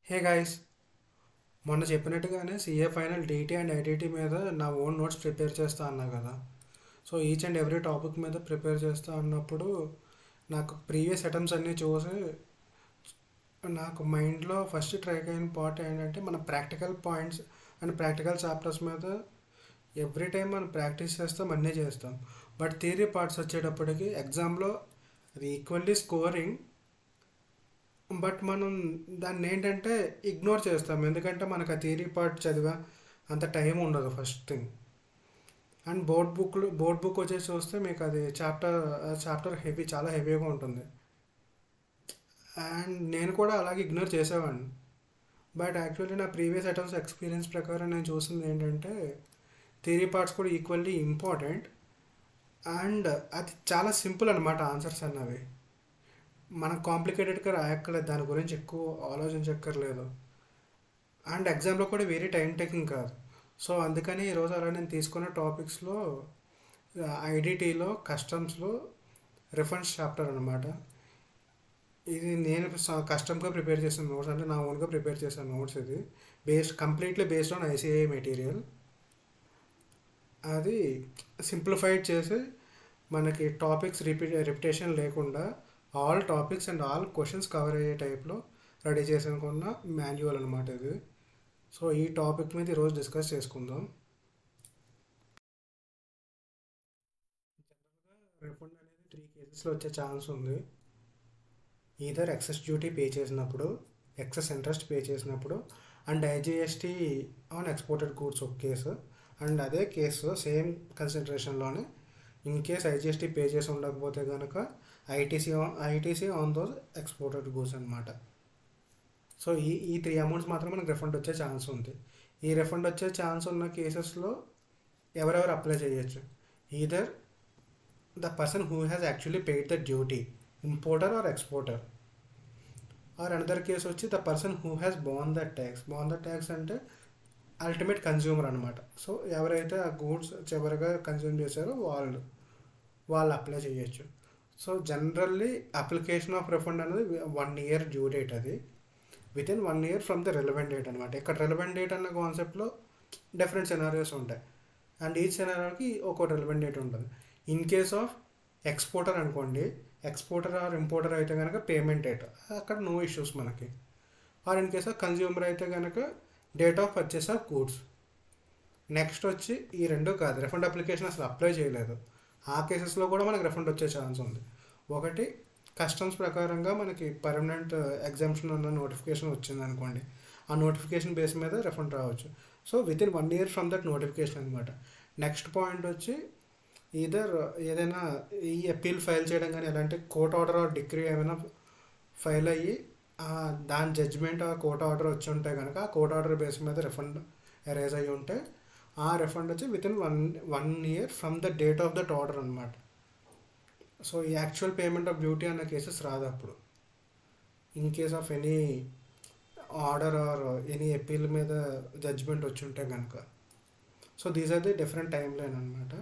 హే guys, మొన్న చెప్పినట్టుగానే CA final DT and IDT మీద నా ఓన్ నోట్స్ ప్రిపేర్ చేస్తా అన్నా కదా. So each and every topic మీద ప్రిపేర్ చేస్తా అన్నప్పుడు నాకు ప్రీవియస్ అటెంప్ట్స్ అన్నీ చూసి నాకు మైండ్లో ఫస్ట్ ట్రైక్ అయిన పార్ట్ ఏంటంటే మన practical points and practical chapters మీద ఎవ్రీ టైం మనం ప్రాక్టీస్ చేస్తాం, అన్నీ చేస్తాం. బట్ థియరీ పార్ట్స్ వచ్చేటప్పటికి ఎగ్జామ్లో అది ఈక్వల్లీ స్కోరింగ్, బట్ మనం దాన్ని ఏంటంటే ఇగ్నోర్ చేస్తాం, ఎందుకంటే మనకు ఆ థియరీ పార్ట్ చదివా అంత టైం ఉండదు first thing. And board book వచ్చేసి చూస్తే మీకు అది చాప్టర్ హెవీ, చాలా హెవీగా ఉంటుంది. అండ్ నేను కూడా అలాగే ఇగ్నోర్ చేసేవాడిని. బట్ యాక్చువల్లీ నా ప్రీవియస్ అటెంప్ట్స్ ఎక్స్పీరియన్స్ ప్రకారం నేను చూసింది ఏంటంటే థియరీ పార్ట్స్ కూడా ఈక్వల్లీ ఇంపార్టెంట్. అండ్ అది చాలా సింపుల్ అనమాట ఆన్సర్స్ అన్నవి. మనం కాంప్లికేటెడ్గా రాయక్కర్లేదు, దాని గురించి ఎక్కువ ఆలోచించక్కర్లేదు. అండ్ ఎగ్జామ్లో కూడా వెరీ టైం టేకింగ్ కాదు. సో అందుకని ఈరోజు అలా నేను తీసుకున్న టాపిక్స్లో ఐడిటీలో కస్టమ్స్లో రిఫరెన్స్ చాప్టర్ అనమాట. ఇది నేను కస్టమ్గా ప్రిపేర్ చేసిన నోట్స్, అంటే నా ఓన్గా ప్రిపేర్ చేసిన నోట్స్. ఇది completely based on ICI material. అది సింప్లిఫైడ్ చేసి మనకి టాపిక్స్ రిపిటేషన్ లేకుండా all topics and all questions cover అయ్యే టైప్లో రెడీ చేసుకున్న మాన్యువల్ అనమాట ఇది. సో ఈ టాపిక్ మీద ఈరోజు డిస్కస్ చేసుకుందాం. రిఫండ్ అనేది 3 కేసెస్లో వచ్చే ఛాన్స్ ఉంది. ఈధర్ ఎక్సెస్ డ్యూటీ పే చేసినప్పుడు, ఎక్సెస్ ఇంట్రెస్ట్ పే చేసినప్పుడు, and IGST on exported goods ఒక కేసు. అండ్ అదే కేసు సేమ్ కన్సిడరేషన్లోనే ఇన్ కేస్ ఐజిఎస్టీ పే చేసి ఉండకపోతే కనుక ITC on those exported goods అనమాట. సో ఈ 3 అమౌంట్స్ మాత్రం మనకు రిఫండ్ వచ్చే ఛాన్స్ ఉంది. ఈ రిఫండ్ వచ్చే ఛాన్స్ ఉన్న కేసెస్లో ఎవరెవరు అప్లై చేయొచ్చు? Either the person who has actually paid the duty, importer or exporter. Or another case వచ్చి the person who has borne the tax. Borne the tax అంటే అల్టిమేట్ కన్జ్యూమర్ అనమాట. సో ఎవరైతే ఆ గూడ్స్ చివరిగా కన్జ్యూమ్ చేశారో వాళ్ళు apply చేయొచ్చు. So generally application of refund అనేది 1 year డ్యూ డేట్. అది within 1 year from the relevant date అనమాట. ఇక్కడ రెలవెంట్ డేట్ అన్న కాన్సెప్ట్లో డిఫరెంట్ సినారియోస్ ఉంటాయి, అండ్ ఈ సినారియోకి ఒక రెలవెంట్ డేట్ ఉంటుంది. ఇన్ కేస్ ఆఫ్ ఎక్స్పోర్టర్ అనుకోండి, ఎక్స్పోర్టర్ ఆర్ ఇంపోర్టర్ అయితే కనుక పేమెంట్ డేట్, అక్కడ నో ఇష్యూస్ మనకి. Or in case of consumer అయితే కనుక date of purchase of goods. Next వచ్చి ఈ రెండు కాదు, రిఫండ్ అప్లికేషన్ అసలు అప్లై చేయలేదు, ఆ కేసెస్లో కూడా మనకి రిఫండ్ వచ్చే ఛాన్స్ ఉంది. ఒకటి, కస్టమ్స్ ప్రకారంగా మనకి పర్మనెంట్ ఎగ్జామ్షన్ అన్న నోటిఫికేషన్ వచ్చింది అనుకోండి, ఆ నోటిఫికేషన్ బేస్ మీద రిఫండ్ రావచ్చు. So with in 1 year from that notification అనమాట. నెక్స్ట్ పాయింట్ వచ్చి ఈధర్ ఏదైనా ఈ అప్పీల్ ఫైల్ చేయడం కానీ, ఎలాంటి కోర్ట్ ఆర్డర్ ఆర్ డిగ్రీ ఏమైనా ఫైల్ అయ్యి దాని జడ్జ్మెంట్ ఆ కోర్ట్ ఆర్డర్ వచ్చి ఉంటే కనుక ఆ కోర్ట్ ఆర్డర్ బేస్ మీద రిఫండ్ అరైజ్ అయ్యి ఉంటే ఆ రిఫండ్ వచ్చి within 1 year from the date of that order అనమాట. సో ఈ యాక్చువల్ పేమెంట్ ఆఫ్ డ్యూటీ అన్న కేసెస్ రాదు అప్పుడు, in case of any order or any appeal మీద జడ్జ్మెంట్ వచ్చి ఉంటే కనుక. So these are the different time line అనమాట.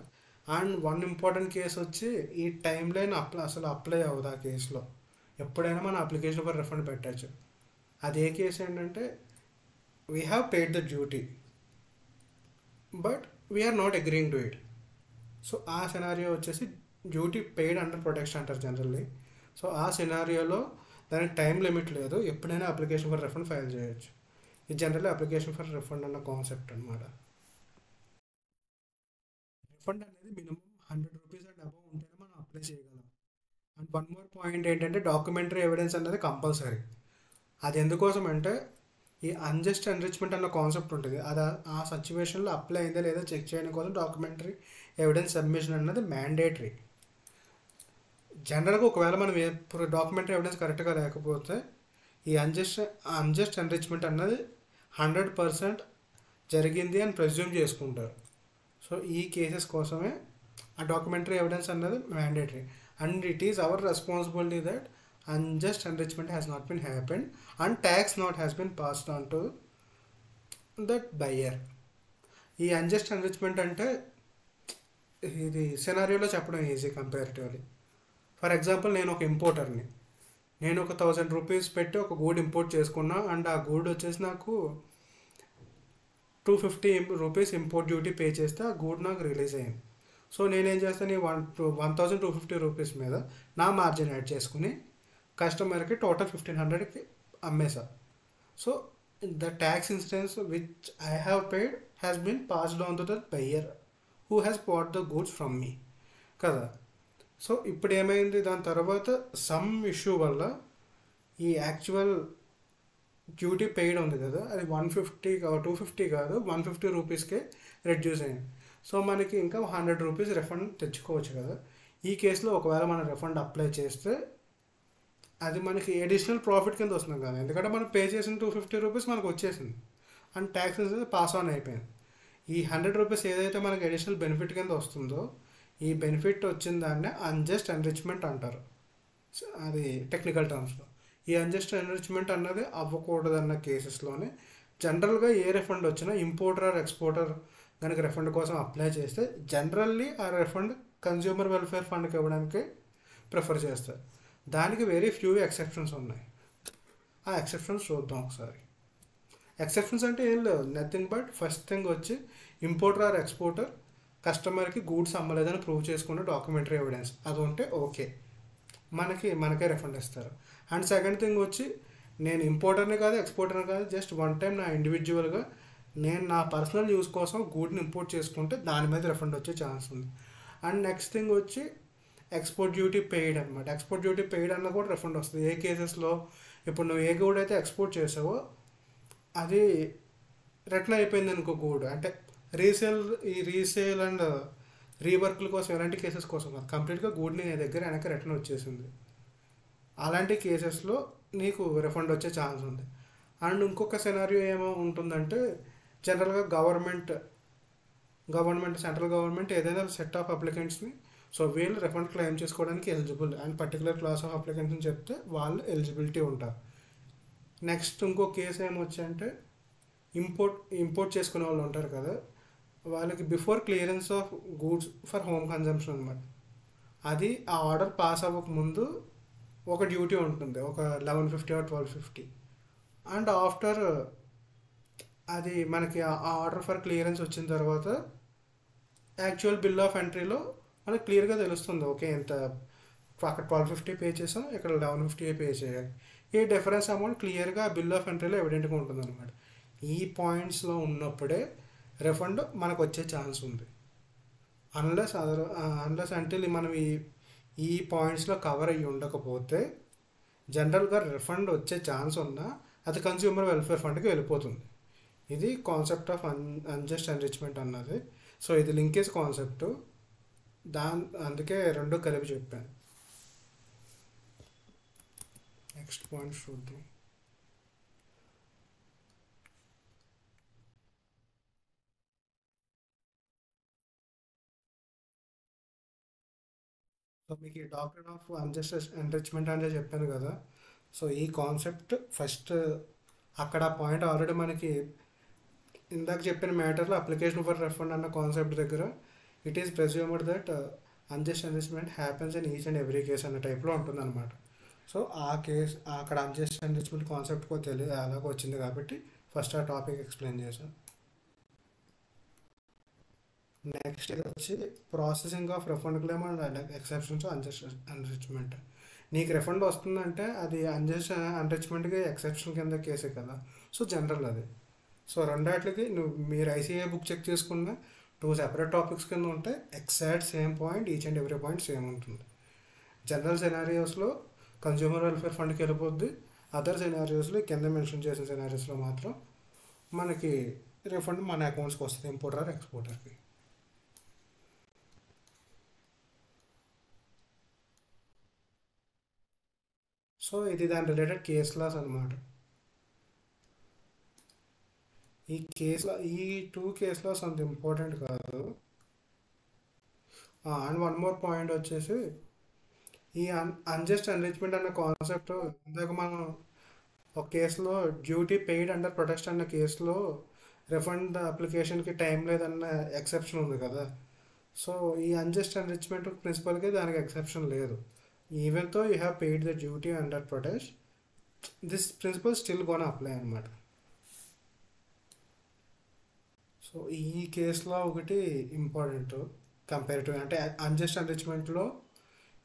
అండ్ వన్ ఇంపార్టెంట్ కేసు వచ్చి ఈ టైం లైన్ అసలు అప్లై అవ్వదు ఆ కేసులో. ఎప్పుడైనా మన అప్లికేషన్ ఫర్ రిఫండ్ పెట్టచ్చు. అదే కేసు ఏంటంటే we have paid the duty but we are not agreeing to it. So ఆ సినారియో వచ్చేసి డ్యూటీ పెయిడ్ అండర్ ప్రొటెక్షన్ అంటారు జనరల్లీ. సో ఆ సినారియోలో దానికి టైం లిమిట్ లేదు, ఎప్పుడైనా అప్లికేషన్ ఫర్ రిఫండ్ ఫైల్ చేయొచ్చు. ఇది జనరల్లీ అప్లికేషన్ ఫర్ రిఫండ్ అన్న కాన్సెప్ట్ అనమాట. రిఫండ్ అనేది మినిమం 100 రూపీస్ అండ్ అబౌవ్ ఉంటేనే మనం అప్లై చేయగలం. అండ్ వన్ మోర్ పాయింట్ ఏంటంటే డాక్యుమెంటరీ ఎవిడెన్స్ అనేది కంపల్సరీ. అది ఎందుకోసం అంటే ఈ అన్జస్ట్ ఎన్రిచ్మెంట్ అన్న కాన్సెప్ట్ ఉంటుంది, అది ఆ సిచ్యువేషన్లో అప్లై అయిందా లేదా చెక్ చేయడం కోసం డాక్యుమెంటరీ ఎవిడెన్స్ సబ్మిషన్ అన్నది మ్యాండేటరీ. జనరల్గా ఒకవేళ మనం డాక్యుమెంటరీ ఎవిడెన్స్ కరెక్ట్గా లేకపోతే ఈ అన్జస్ట్ ఎన్రిచ్మెంట్ అన్నది 100% జరిగింది అని ప్రెజ్యూమ్ చేసుకుంటారు. సో ఈ కేసెస్ కోసమే ఆ డాక్యుమెంటరీ ఎవిడెన్స్ అన్నది mandatory. And it is our responsibility that unjust enrichment has not been happened and tax not has been passed on to that buyer. ఈ అన్జస్ట్ ఎన్రిచ్మెంట్ అంటే ఇది సినారియోలో చెప్పడం ఈజీ కంపారిటివ్లీ. ఫర్ ఎగ్జాంపుల్ నేను ఒక ఇంపోర్టర్ని, నేను ఒక 1000 rupees పెట్టి ఒక గూడ్ ఇంపోర్ట్ చేసుకున్నా అండ్ ఆ గూడ్ వచ్చేసి నాకు 250 రూపీస్ ఇంపోర్ట్ డ్యూటీ పే చేస్తే ఆ గూడ్ నాకు రిలీజ్ అయింది. సో నేనేం చేస్తాను, ఈ 1250 రూపీస్ మీద నా మార్జిన్ యాడ్ చేసుకుని కస్టమర్కి టోటల్ 1500కి అమ్మేసా. So the tax insurance which I have paid has been passed on to the buyer who has bought the goods from me కదా. సో ఇప్పుడు ఏమైంది, దాని తర్వాత సమ్ ఇష్యూ వల్ల ఈ యాక్చువల్ డ్యూటీ పెయిడ్ ఉంది కదా, అది 150 250 కాదు 150 రూపీస్కే రెడ్యూస్ అయింది. సో మనకి ఇంకా 100 రూపీస్ రిఫండ్ తెచ్చుకోవచ్చు కదా. ఈ కేసులో ఒకవేళ మనం రిఫండ్ అప్లై చేస్తే అది మనకి అడిషనల్ ప్రాఫిట్ కింద వస్తుంది కదా, ఎందుకంటే మనం పే చేసిన 250 రూపీస్ మనకు వచ్చేసింది అండ్ ట్యాక్సెస్ పాస్ ఆన్ అయిపోయింది. ఈ 100 రూపీస్ ఏదైతే మనకి అడిషనల్ బెనిఫిట్ కింద వస్తుందో, ఈ బెనిఫిట్ వచ్చిన దాన్నే అన్జస్ట్ ఎన్రిచ్మెంట్ అంటారు అది టెక్నికల్ టర్మ్స్లో. ఈ అన్జస్ట్ ఎన్రిచ్మెంట్ అన్నది అవ్వకూడదన్న కేసెస్లోనే జనరల్గా ఏ రిఫండ్ వచ్చినా ఇంపోర్టర్ ఆర్ ఎక్స్పోర్టర్ కనుక రిఫండ్ కోసం అప్లై చేస్తే జనరల్లీ ఆ రిఫండ్ కన్జ్యూమర్ వెల్ఫేర్ ఫండ్కి ఇవ్వడానికి ప్రిఫర్ చేస్తారు. దానికి వెరీ ఫ్యూ ఎక్సెప్షన్స్ ఉన్నాయి. ఆ ఎక్సెప్షన్స్ చూద్దాం ఒకసారి. ఎక్సెప్షన్స్ అంటే ఏం లేదు, నథింగ్ బట్ ఫస్ట్ థింగ్ వచ్చి ఇంపోర్టర్ ఆర్ ఎక్స్పోర్టర్ కస్టమర్కి గూడ్స్ అమ్మలేదని ప్రూవ్ చేసుకున్న డాక్యుమెంటరీ ఎవిడెన్స్ అది ఉంటే ఓకే, మనకే రిఫండ్ ఇస్తారు. అండ్ సెకండ్ థింగ్ వచ్చి నేను ఇంపోర్టర్ని కాదు ఎక్స్పోర్టర్ని కాదు, జస్ట్ వన్ టైం నా ఇండివిజువల్గా నేను నా పర్సనల్ యూస్ కోసం గూడ్ని ఇంపోర్ట్ చేసుకుంటే దాని మీద రిఫండ్ వచ్చే ఛాన్స్ ఉంది. అండ్ నెక్స్ట్ థింగ్ వచ్చి ఎక్స్పోర్ట్ డ్యూటీ పెయిడ్ అనమాట. ఎక్స్పోర్ట్ డ్యూటీ పెయిడ్ అన్న కూడా రిఫండ్ వస్తుంది. ఏ కేసెస్లో ఇప్పుడు నువ్వు ఏ గూడ్ అయితే ఎక్స్పోర్ట్ చేసావో అది రిటర్న్ అయిపోయింది అనుకో గూడ్, అంటే రీసేల్ అండ్ రీవర్క్ల కోసం ఎలాంటి కేసెస్ కోసం కాదు, కంప్లీట్గా గూడ్ని నీ దగ్గర వెనక రిటర్న్ వచ్చేసింది, అలాంటి కేసెస్లో నీకు రిఫండ్ వచ్చే ఛాన్స్ ఉంది. అండ్ ఇంకొక సినారియో ఏమో ఉంటుందంటే జనరల్గా సెంట్రల్ గవర్నమెంట్ ఏదైనా సెట్ ఆఫ్ అప్లికెంట్స్ని, సో వీళ్ళు రిఫండ్ క్లెయిమ్ చేసుకోవడానికి eligible and particular class of అప్లికెంట్స్ని చెప్తే వాళ్ళు ఎలిజిబిలిటీ ఉంటారు. నెక్స్ట్ ఇంకో కేసు ఏమొచ్చాయంటే ఇంపోర్ట్ చేసుకునే వాళ్ళు ఉంటారు కదా, వాళ్ళకి before clearance of goods for home consumption అనమాట. అది ఆ ఆర్డర్ పాస్ అవ్వకముందు ఒక డ్యూటీ ఉంటుంది, ఒక 1150 or 1250. అండ్ ఆఫ్టర్ అది మనకి ఆ ఆర్డర్ ఫర్ క్లియరెన్స్ వచ్చిన తర్వాత యాక్చువల్ బిల్ ఆఫ్ ఎంట్రీలో మనకు క్లియర్గా తెలుస్తుంది, ఓకే ఇంత అక్కడ 1250 పే చేసాం, ఇక్కడ 1150 పే చేయాలి. ఈ డిఫరెన్స్ అమౌంట్ క్లియర్గా బిల్ ఆఫ్ ఎంట్రీలో ఎవిడెంట్గా ఉంటుంది అనమాట. ఈ పాయింట్స్లో ఉన్నప్పుడే రిఫండ్ మనకు వచ్చే ఛాన్స్ ఉంది. అన్లెస్ అంటే మనం ఈ పాయింట్స్లో కవర్ అయ్యి ఉండకపోతే జనరల్గా రిఫండ్ వచ్చే ఛాన్స్ ఉన్నా అది కన్స్యూమర్ వెల్ఫేర్ ఫండ్కి వెళ్ళిపోతుంది. ఇది కాన్సెప్ట్ ఆఫ్ అన్జస్ట్ ఎన్రిచ్మెంట్ అన్నది. సో ఇది లింకేజ్ కాన్సెప్ట్, అందుకే రెండు కలిపి చెప్పాను. నెక్స్ట్ పాయింట్ చూద్దాం. సో మీకు ఈ డాక్టర్ ఆఫ్ అన్జస్ట్ ఎన్రిచ్మెంట్ అంటే చెప్పాను కదా. సో ఈ కాన్సెప్ట్ ఫస్ట్ అక్కడ పాయింట్ ఆల్రెడీ మనకి ఇందాక చెప్పిన మ్యాటర్లో అప్లికేషన్ ఫర్ రిఫండ్ అన్న కాన్సెప్ట్ దగ్గర it is presumed that unjust enrichment happens in each and every case అన్న టైప్లో ఉంటుంది అనమాట. సో ఆ కేస్ అక్కడ అన్జస్ట్ ఎన్రిచ్మెంట్ కాన్సెప్ట్ కూడా తెలియదు అలాగ వచ్చింది కాబట్టి ఫస్ట్ ఆ టాపిక్ ఎక్స్ప్లెయిన్ చేశాను. నెక్స్ట్ ఇది వచ్చి processing of refund claim and exceptions unjust enrichment. నీకు రిఫండ్ వస్తుందంటే అది అన్జస్ట్ ఎన్రిచ్మెంట్కి ఎక్సెప్షన్ కింద కేసే కదా. సో జనరల్ అది. సో రెండాట్లకి మీరు ఐసీఏ బుక్ చెక్ చేసుకున్న 2 సెపరేట్ టాపిక్స్ కింద ఉంటే exact same point each and every point same ఉంటుంది. జనరల్ సినారియోస్లో కన్జ్యూమర్ వెల్ఫేర్ ఫండ్కి వెళ్ళిపోద్ది, అదర్ సినారియోస్లో కింద మెన్షన్ చేసిన సినారియోస్లో మాత్రం మనకి రిఫండ్ మన అకౌంట్స్కి వస్తుంది, ఇంపోర్టర్ ఎక్స్పోర్టర్కి. సో ఇది దాని రిలేటెడ్ కేస్ లాస్ అనమాట. ఈ 2 కేస్ లాస్ అంత ఇంపార్టెంట్ కాదు. అండ్ వన్ మోర్ పాయింట్ వచ్చేసి ఈ అన్జస్ట్ ఎన్రిచ్మెంట్ అన్న కాన్సెప్ట్ ఇందాక మనం ఒక కేసులో డ్యూటీ పెయిడ్ అండర్ ప్రొటెక్షన్ అన్న కేసులో రిఫండ్ అప్లికేషన్కి టైం లేదన్న ఎక్సెప్షన్ ఉంది కదా. సో ఈ అన్జస్ట్ ఎన్రిచ్మెంట్ ప్రిన్సిపల్కి దానికి ఎక్సెప్షన్ లేదు. Even though you have paid the duty under protest, this principle still gonna apply అనమాట. సో ఈ కేసులో ఒకటి ఇంపార్టెంట్ కంపారిటివ్ అంటే అన్జస్ట్ ఎన్రిచ్మెంట్లో.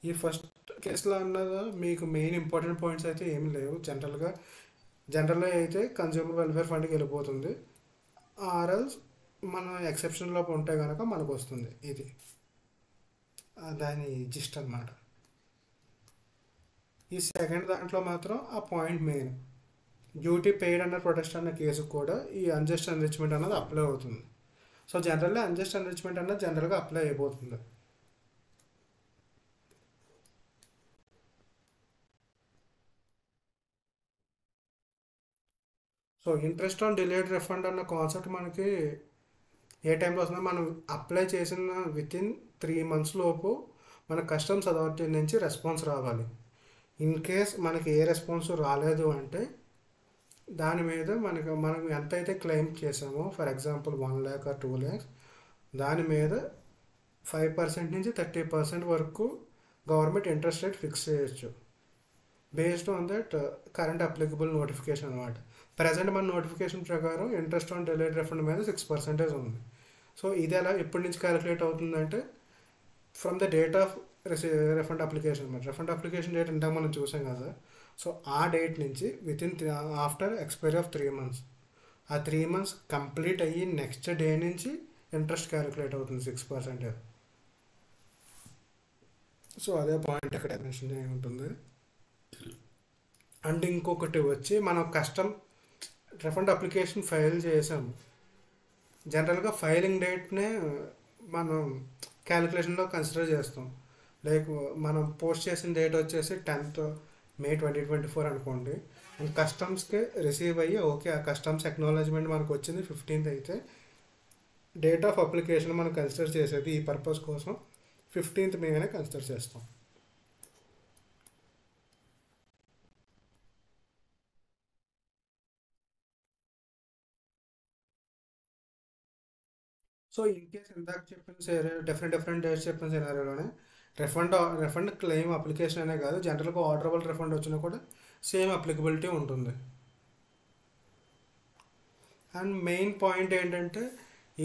ఈ ఫస్ట్ కేసులో అన్నది మీకు మెయిన్ ఇంపార్టెంట్ పాయింట్స్ అయితే ఏమి లేవు. జనరల్గా అయితే కన్జ్యూమర్ వెల్ఫేర్ ఫండ్కి వెళ్ళిపోతుంది. ఆర్ఎల్స్ మన ఎక్సెప్షన్లో ఉంటే కనుక మనకు వస్తుంది. ఇది దాని జిస్ట్ అనమాట. ఈ సెకండ్ దాంట్లో మాత్రం ఆ point main, duty paid under protest అన్న కేసుకు కూడా ఈ అన్జస్ట్ ఎన్రిచ్మెంట్ అన్నది అప్లై అవుతుంది. సో జనరల్లీ అన్జస్ట్ ఎన్రిచ్మెంట్ అన్నది జనరల్గా అప్లై అయిపోతుంది. So interest on delayed refund అన్న కాన్సెప్ట్ మనకి ఏ టైంలో వస్తుందో, మనం అప్లై చేసిన విత్ ఇన్ 3 months లోపు మన కస్టమ్స్ అథారిటీ నుంచి రెస్పాన్స్ రావాలి. ఇన్ కేస్ మనకి ఏ రెస్పాన్స్ రాలేదు అంటే దాని మీద మనం ఎంతైతే క్లెయిమ్ చేసామో, for example 1 lakh or 2 lakhs, దాని మీద 5% నుంచి 30% వరకు గవర్నమెంట్ ఇంట్రెస్ట్ రేట్ ఫిక్స్ చేయొచ్చు based on that current applicable notification అనమాట. ప్రజెంట్ మన నోటిఫికేషన్ ప్రకారం ఇంట్రెస్ట్ ఆన్ డిలేడ్ రిఫండ్ మీద 6% ఉంది. సో ఇది ఎలా ఎప్పటి నుంచి క్యాలిక్యులేట్ అవుతుందంటే from the date of refund application అనమాట. రిఫండ్ అప్లికేషన్ డేట్ ఇందాక మనం చూసాం కదా. సో ఆ డేట్ నుంచి with in after expiry of 3 months, ఆ 3 months కంప్లీట్ అయ్యి నెక్స్ట్ డే నుంచి ఇంట్రెస్ట్ క్యాలిక్యులేట్ అవుతుంది 6%. సో అదే పాయింట్ ఇక్కడ మెన్షన్ చేయ ఉంటుంది. అండ్ ఇంకొకటి వచ్చి మనం రిఫండ్ అప్లికేషన్ ఫైల్ చేసాము. జనరల్గా ఫైలింగ్ డేట్నే మనం క్యాలిక్యులేషన్లో కన్సిడర్ చేస్తాం. లైక్ మనం పోస్ట్ చేసిన డేట్ వచ్చేసి 10th May 2024 అనుకోండి. అండ్ కస్టమ్స్కి రిసీవ్ అయ్యి ఓకే ఆ కస్టమ్స్ ఎక్నాలజ్మెంట్ మనకు వచ్చింది 15th అయితే, డేట్ ఆఫ్ అప్లికేషన్ మనం కన్సిడర్ చేసేది ఈ పర్పస్ కోసం 15th May అనే కన్సిడర్ చేస్తాం. సో ఇన్ కేస్ ఇందాక చెప్పిన డిఫరెంట్ డేట్స్ చెప్పిన సినారియోలోనే రిఫండ్ క్లెయిమ్ అప్లికేషన్ అనే కాదు, జనరల్గా ఆర్డరబుల్ రిఫండ్ వచ్చినా కూడా సేమ్ అప్లికబిలిటీ ఉంటుంది. అండ్ మెయిన్ పాయింట్ ఏంటంటే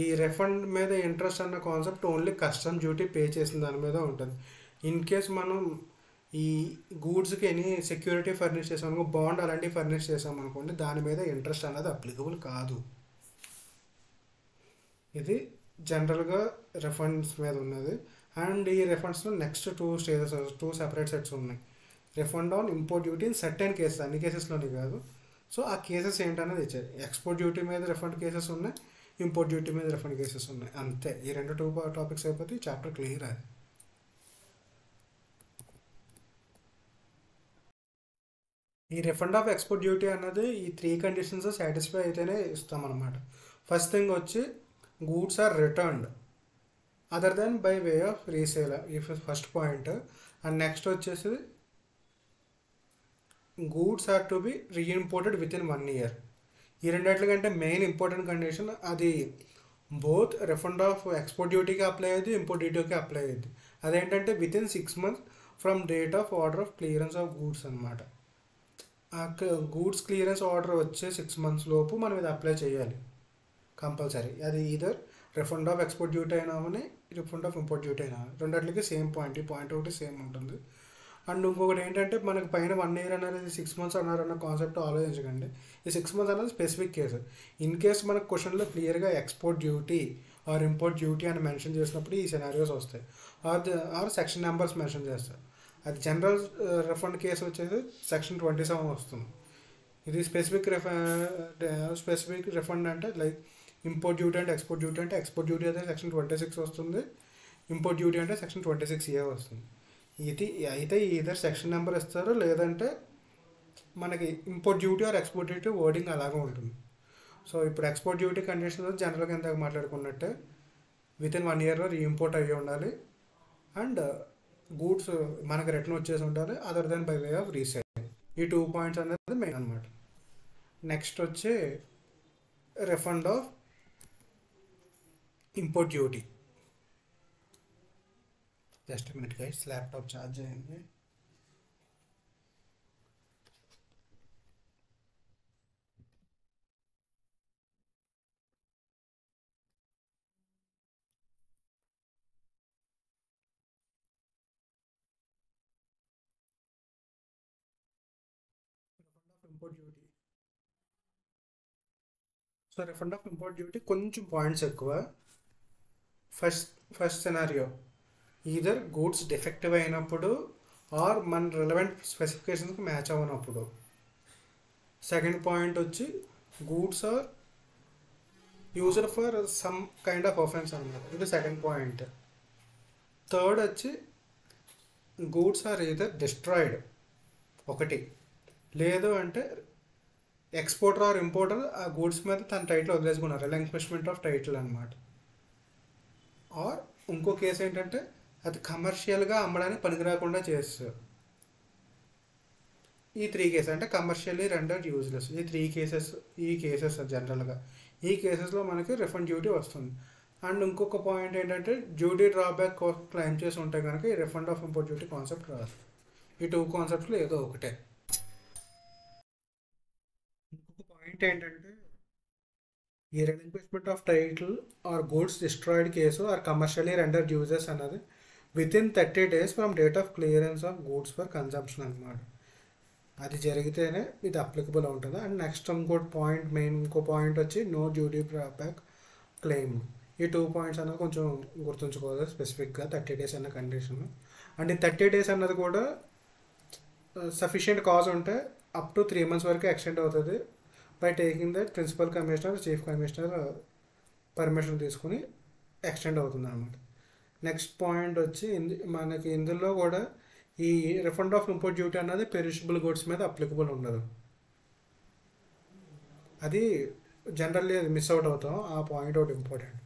ఈ రిఫండ్ మీద ఇంట్రెస్ట్ అన్న concept only custom duty pay చేసిన దాని మీద ఉంటుంది. ఇన్ కేస్ మనం ఈ గూడ్స్కి ఎనీ సెక్యూరిటీ ఫర్నిష్ చేసామనుకో, బాండ్ అలాంటివి ఫర్నిష్ చేసామనుకోండి, దాని మీద ఇంట్రెస్ట్ అనేది అప్లికబుల్ కాదు. ఇది జనరల్గా రిఫండ్స్ మీద ఉన్నది. అండ్ ఈ రిఫండ్స్లో నెక్స్ట్ 2 సెపరేట్ సెట్స్ ఉన్నాయి. Refund on import duty in certain cases, అన్ని కేసెస్లోనే కాదు. సో ఆ కేసెస్ ఏంటనేది ఇచ్చారు. ఎక్స్పోర్ట్ డ్యూటీ మీద రిఫండ్ కేసెస్ ఉన్నాయి, ఇంపోర్ట్ డ్యూటీ మీద రిఫండ్ కేసెస్ ఉన్నాయి. అంతే, ఈ 2 టాపిక్స్ అయిపోతే ఈ చాప్టర్ క్లియర్. అది ఈ రిఫండ్ ఆఫ్ ఎక్స్పోర్ట్ డ్యూటీ అన్నది ఈ 3 కండిషన్స్ సాటిస్ఫై అయితేనే ఇస్తామన్నమాట. ఫస్ట్ థింగ్ వచ్చి goods are returned other than by way of resale, ఈ ఫస్ట్ పాయింట్. అండ్ నెక్స్ట్ వచ్చేసి goods are to be reimported within 1 year. ఈ రెండింటికంటే మెయిన్ ఇంపార్టెంట్ కండిషన్ అది బోత్ రిఫండ్ ఆఫ్ ఎక్స్పోర్ట్ డ్యూటీకి apply అయ్యేది, import డ్యూటీకి apply అయ్యేది. అదేంటంటే within 6 months from date of order of clearance of goods అనమాట. ఆ గూడ్స్ క్లియరెన్స్ ఆర్డర్ వచ్చే 6 months లోపు మనం ఇది అప్లై చేయాలి కంపల్సరీ. అది either refund of export duty అయినా అని, రిఫండ్ ఆఫ్ ఇంపోర్ట్ డ్యూటీ అయినా, రెండింటికి సేమ్ పాయింట్. ఈ పాయింట్ ఒకటి సేమ్ ఉంటుంది. అండ్ ఇంకొకటి ఏంటంటే మనకి పైన 1 year అనేది 6 months అన్నారన్న కాన్సెప్ట్ ఆలోచించకండి. ఈ 6 months అనేది స్పెసిఫిక్ కేసు. ఇన్ కేస్ మనకు క్వశ్చన్లో క్లియర్గా export duty or import duty అని మెన్షన్ చేసినప్పుడు ఈ సినారియోస్ వస్తాయి. ఆర్ సెక్షన్ నెంబర్స్ మెన్షన్ చేస్తారు. అది జనరల్ రిఫండ్ కేసు వచ్చేసి సెక్షన్ 27 వస్తుంది. ఇది స్పెసిఫిక్ రిఫండ్ అంటే లైక్ ఇంపోర్ట్ డ్యూటీ అంటే ఎక్స్పోర్ట్ డ్యూటీ అంటే ఎక్స్పోర్ట్ డ్యూటీ అయితే సెక్షన్ 26 వస్తుంది, ఇంపోర్ట్ డ్యూటీ అంటే సెక్షన్ 26A వస్తుంది. ఇది అయితే ఈధర్ సెక్షన్ నెంబర్ ఇస్తారు, లేదంటే మనకి import duty or export duty wording అలాగే ఉంటుంది. సో ఇప్పుడు ఎక్స్పోర్ట్ డ్యూటీ కండిషన్స్ జనరల్గా ఇందాక మాట్లాడుకున్నట్టే విత్ ఇన్ 1 yearలో రీఇంపోర్ట్ అయ్యి ఉండాలి. అండ్ గూడ్స్ మనకి రిటర్న్ వచ్చేసి ఉండాలి other than by way of resale. ఈ 2 points అనేది మెయిన్ అనమాట. నెక్స్ట్ వచ్చి refund of import duty. Just minute guys, laptop charge అయింది. Import duty. So refund of import duty కొంచెం పాయింట్స్ ఎక్కువ. First scenario either goods defective అయినప్పుడు or మన relevant స్పెసిఫికేషన్స్కి మ్యాచ్ అవ్వనప్పుడు. సెకండ్ పాయింట్ వచ్చి goods are used for some kind of offence అన్నమాట, ఇది సెకండ్ పాయింట్. థర్డ్ వచ్చి గూడ్స్ ఆర్ ఈదర్ డిస్ట్రాయిడ్ ఒకటి, లేదు అంటే ఎక్స్పోర్టర్ ఆర్ ఇంపోర్టర్ ఆ గూడ్స్ మీద తన టైటిల్ వదిలేసుకున్నారు, రిలంక్విష్మెంట్ ఆఫ్ టైటిల్ అనమాట. ఆర్ ఇంకో కేసు ఏంటంటే అది కమర్షియల్గా అమ్మడానికి పనికిరాకుండా చేస్తారు. ఈ 3 కేసెస్ అంటే కమర్షియల్లీ రెండర్డ్ యూజ్లెస్, ఈ కేసెస్ జనరల్గా ఈ కేసెస్లో మనకి రిఫండ్ డ్యూటీ వస్తుంది. అండ్ ఇంకొక పాయింట్ ఏంటంటే డ్యూటీ డ్రాబ్యాక్ క్లెయిమ్ చేసి ఉంటే కనుక ఈ refund of import duty concept రాదు. ఈ 2 కాన్సెప్ట్లో ఏదో ఒకటే. ఇంకొక పాయింట్ ఏంటంటే ఈ relinquishment of title or goods destroyed case or commercially rendered uses అన్నది within 30 days from date of clearance of goods for consumption అనమాట. అది జరిగితేనే ఇది అప్లికబుల్ ఉంటుంది. అండ్ నెక్స్ట్ ఇంకో పాయింట్ వచ్చి నో డ్యూటీ డ్రాబ్యాక్ క్లెయిమ్. ఈ 2 పాయింట్స్ అన్నది కొంచెం గుర్తుంచుకోవాలి స్పెసిఫిక్గా, 30 days అన్న కండిషన్. అండ్ ఈ 30 days అన్నది కూడా సఫిషియంట్ కాజ్ ఉంటే అప్ టు 3 months వరకు ఎక్స్టెండ్ అవుతుంది by taking that principal commissioner chief commissioner permission తీసుకుని ఎక్స్టెండ్ అవుతుంది అనమాట. నెక్స్ట్ పాయింట్ వచ్చి మనకి ఇందులో కూడా ఈ రిఫండ్ ఆఫ్ ఇంపోర్ట్ డ్యూటీ అన్నది పెరిషబుల్ గూడ్స్ మీద అప్లికబుల్ ఉండదు. అది జనరల్లీ అది మిస్ అవుట్ అవుతాం, ఆ పాయింట్ ఒకటి ఇంపార్టెంట్.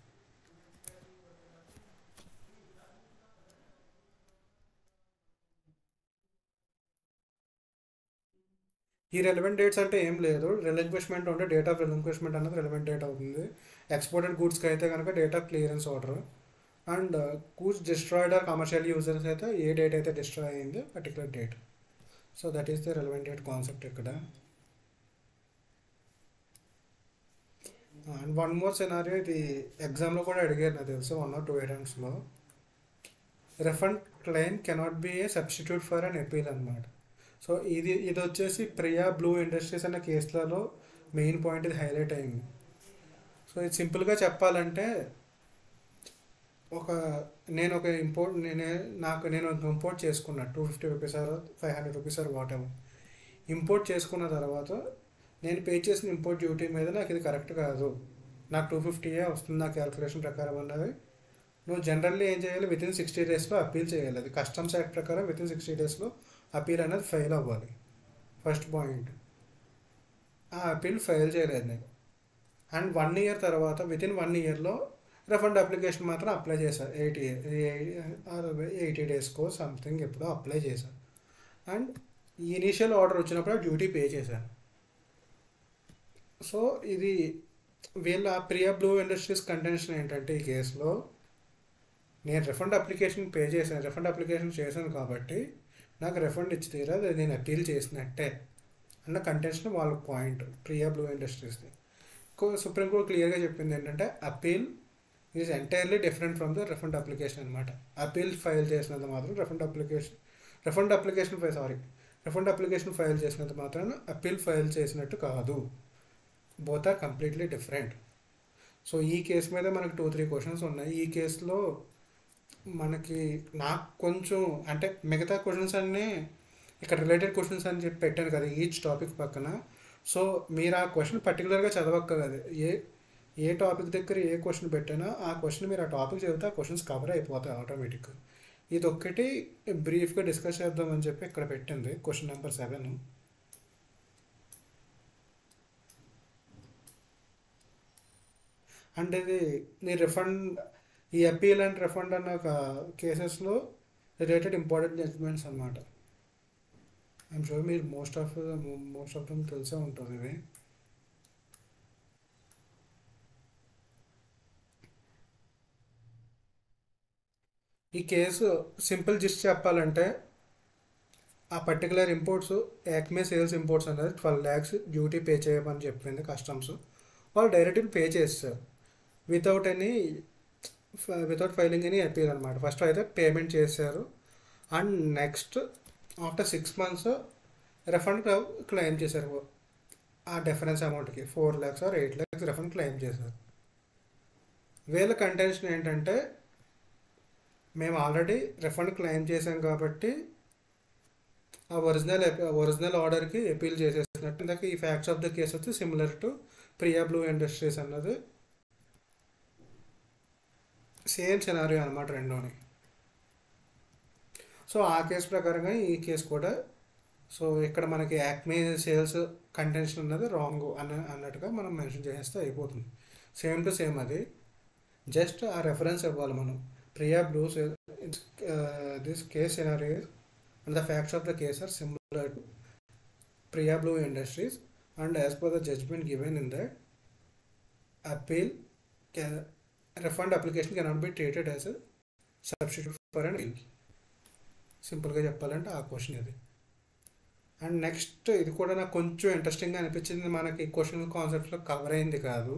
ఈ రెలవెంట్ డేట్స్ అంటే ఏం లేదు, రిలంక్విష్మెంట్ ఉంటే డేట్ ఆఫ్ రిలంక్విష్మెంట్ అన్నది రెలవెంట్ డేట్ అవుతుంది. ఎక్స్పోర్టెడ్ గూడ్స్కి అయితే కనుక date of clearance order. And goods destroyed or commercial users అయితే ఏ డేట్ అయితే డిస్ట్రాయ్ అయింది particular date. So that is the relevant date concept ఇక్కడ. అండ్ వన్ మోర్ సినారియో, ఇది ఎగ్జామ్లో కూడా అడిగారు నాకు తెలుసు 1 or 2 attemptsలో. Refund claim cannot be a substitute for an appeal అనమాట. సో ఇది వచ్చేసి ప్రియా బ్లూ ఇండస్ట్రీస్ అన్న కేసులలో మెయిన్ పాయింట్ ఇది హైలైట్ అయింది. సో ఇది సింపుల్గా చెప్పాలంటే నేను ఇంపోర్ట్ చేసుకున్నా 250 rupees or 500 rupees or whatever. Import చేసుకున్న తర్వాత నేను పే చేసిన ఇంపోర్ట్ డ్యూటీ మీద నాకు ఇది కరెక్ట్ కాదు, నాకు 250 వస్తుంది నా క్యాల్కులేషన్ ప్రకారం అన్నది నువ్వు జనరల్లీ ఏం చేయాలి, వితిన్ 60 daysలో అప్పీల్ చేయాలి. అది కస్టమ్స్ యాక్ట్ ప్రకారం వితిన్ 60 daysలో అప్పీల్ అనేది ఫైల్ అవ్వాలి. ఫస్ట్ పాయింట్, ఆ అప్పీల్ ఫైల్ చేయలేదు నేను. అండ్ 1 year తర్వాత వితిన్ 1 yearలో రిఫండ్ అప్లికేషన్ మాత్రం అప్లై చేశాను. 80 daysకో సంథింగ్ ఎప్పుడో అప్లై చేశాను. అండ్ ఈ ఇనీషియల్ ఆర్డర్ వచ్చినప్పుడు డ్యూటీ పే చేశాను. సో ఇది వీళ్ళ ప్రియా బ్లూ ఇండస్ట్రీస్ కంటెన్షన్ ఏంటంటే ఈ కేసులో నేను రిఫండ్ అప్లికేషన్ చేశాను కాబట్టి నాకు రిఫండ్ ఇచ్చి తీరా నేను అప్పీల్ చేసినట్టే అన్న కంటెన్షన్ వాళ్ళ పాయింట్ ప్రియా బ్లూ ఇండస్ట్రీస్ది. సుప్రీంకోర్టు క్లియర్గా చెప్పింది ఏంటంటే appeal is entirely different from the refund application అనమాట. అప్పీల్ ఫైల్ చేసినంత మాత్రం రిఫండ్ అప్లికేషన్ ఫైల్ చేసినంత మాత్రం అప్పీల్ ఫైల్ చేసినట్టు కాదు. Both are completely different. So ఈ కేసు మీద మనకు 2-3 క్వశ్చన్స్ ఉన్నాయి. ఈ కేసులో నాకు కొంచెం అంటే మిగతా క్వశ్చన్స్ అన్నీ ఇక్కడ రిలేటెడ్ క్వశ్చన్స్ అని చెప్పి పెట్టాను కదా ఈచ్ టాపిక్ పక్కన. సో మీరు ఆ క్వశ్చన్ పర్టికులర్గా చదవక్కర్లేదు. ఏ టాపిక్ దగ్గర ఏ క్వశ్చన్ పెట్టానో ఆ క్వశ్చన్ మీరు ఆ టాపిక్ చదివితే ఆ క్వశ్చన్స్ కవర్ అయిపోతాయి ఆటోమేటిక్గా. ఇది ఒక్కటి బ్రీఫ్గా డిస్కస్ చేద్దామని చెప్పి ఇక్కడ పెట్టింది క్వశ్చన్ నెంబర్ 7. అంటే ఇది ఈ అప్పీల్ అండ్ రిఫండ్ అన్న కేసెస్లో రిలేటెడ్ ఇంపార్టెంట్ జడ్జ్మెంట్స్ అనమాట. ఐఎమ్ షూర్ మీరు మోస్ట్ ఆఫ్ దమ్ తెలిసే ఉంటుంది ఇవి. ఈ కేసు సింపుల్ జిస్ట్ చెప్పాలంటే ఆ పర్టికులర్ ఇంపోర్ట్స్ యాక్మే సేల్స్ ఇంపోర్ట్స్ అనేది 12 lakhs డ్యూటీ పే చేయమని చెప్పింది కస్టమ్స్. వాళ్ళు డైరెక్ట్గా పే చేస్తారు వితౌట్ ఫైలింగ్ ఎనీ అపీల్ అనమాట. ఫస్ట్ అయితే పేమెంట్ చేశారు and next after 6 months refund claim చేశారు ఆ డిఫరెన్స్ అమౌంట్కి 4 lakhs or 8 lakhs refund claim చేశారు. వీళ్ళ కంటెన్షన్ ఏంటంటే మేము ఆల్రెడీ రిఫండ్ క్లెయిమ్ చేసాం కాబట్టి ఆ ఒరిజినల్ ఆర్డర్కి అపీల్ చేసేసినట్టు. ఇందాక ఈ ఫ్యాక్ట్స్ ఆఫ్ ద కేస్ వచ్చి similar to Priya Blue industries అన్నది సేమ్ సినారియో అనమాట రెండోని. సో ఆ కేసు ప్రకారంగా ఈ కేసు కూడా సో ఇక్కడ మనకి యాక్మే సేల్స్ కంటెన్షన్ ఉన్నది రాంగ్ అన్నట్టుగా మనం మెన్షన్ చేసేస్తే అయిపోతుంది. సేమ్ టు సేమ్ అది జస్ట్ ఆ రెఫరెన్స్ ఇవ్వాలి మనం. Priya Blue this case scenario and the facts of the case are similar to Priya Blue Industries and as per the judgement given in that appeal refund application cannot be treated as a substitute for an appeal. సింపుల్గా చెప్పాలంటే ఆ question ఇది. And next ఇది కూడా నాకు కొంచెం ఇంట్రెస్టింగ్గా అనిపించింది. మనకి క్వశ్చన్ కాన్సెప్ట్లో కవర్ అయింది కాదు.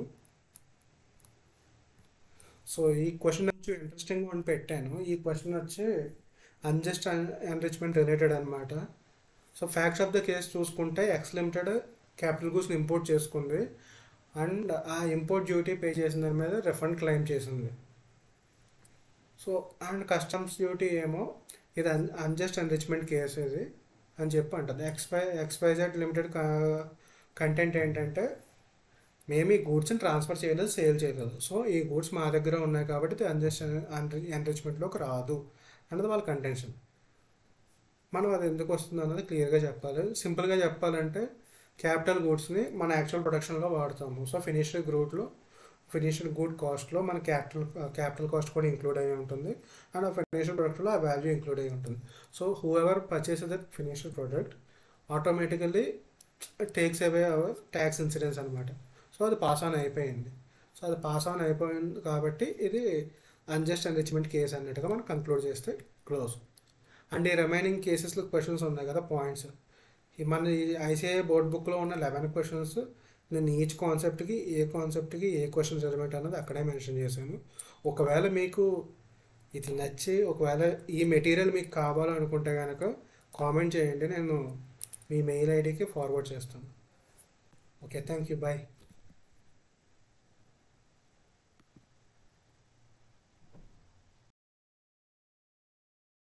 సో ఈ క్వశ్చన్ కొంచెం ఇంట్రెస్టింగ్గా అని పెట్టాను. ఈ క్వశ్చన్ వచ్చి అన్జస్ట్ ఎన్రిచ్మెంట్ రిలేటెడ్ అనమాట. So facts of the case చూసుకుంటే ఎక్స్ లిమిటెడ్ క్యాపిటల్ గూడ్స్ని ఇంపోర్ట్ చేసుకుంది అండ్ ఆ ఇంపోర్ట్ డ్యూటీ పే చేసిన దాని మీద రిఫండ్ క్లెయిమ్ చేసింది. సో అండ్ కస్టమ్స్ డ్యూటీ ఏమో ఇది అన్జస్ట్ ఎన్రిచ్మెంట్ కేసు ఇది అని చెప్పి అంటుంది. ఎక్స్వైజెడ్ లిమిటెడ్ కంటెంట్ ఏంటంటే మేము ఈ గూడ్స్ని ట్రాన్స్ఫర్ చేయలేదు, సేల్ చేయలేదు. సో ఈ గూడ్స్ మా దగ్గర ఉన్నాయి కాబట్టి ఇది అన్జస్ట్ ఎన్రిచ్మెంట్లోకి రాదు అన్నది వాళ్ళ కంటెన్షన్. మనం అది ఎందుకు వస్తుంది అన్నది క్లియర్గా చెప్పాలి. సింపుల్గా చెప్పాలంటే క్యాపిటల్ గూడ్స్ని మన యాక్చువల్ ప్రొడక్షన్లో వాడతాము. సో ఫినిష్డ్ గుడ్ కాస్ట్లో మన క్యాపిటల్ కాస్ట్ కూడా ఇంక్లూడ్ అయ్యి ఉంటుంది అండ్ ఆ ఫినిష్డ్ ప్రొడక్ట్లో ఆ వాల్యూ ఇంక్లూడ్ అయ్యి ఉంటుంది. So who ever purchase that finished product automatically takes away our tax incidence అనమాట. సో అది పాస్ ఆన్ అయిపోయింది. సో అది పాస్ ఆన్ అయిపోయింది కాబట్టి ఇది అన్జస్ట్ ఎన్రిచ్మెంట్ కేసు అన్నట్టుగా మనం కంక్లూడ్ చేస్తే క్లోజ్. అండ్ ఈ రిమైనింగ్ కేసెస్లో క్వశ్చన్స్ ఉన్నాయి కదా పాయింట్స్, మన ఐసిఐ బోర్డ్ బుక్లో ఉన్న 11 క్వశ్చన్స్ నేను ఈచ్ కాన్సెప్ట్కి ఏ క్వశ్చన్స్ రిలవెంట్ అన్నది అక్కడే మెన్షన్ చేశాను. ఒకవేళ మీకు ఇది నచ్చి ఒకవేళ ఈ మెటీరియల్ మీకు కావాలనుకుంటే కనుక కామెంట్ చేయండి, నేను మీ మెయిల్ ఐడికి ఫార్వర్డ్ చేస్తాను. Okay, thank you, bye.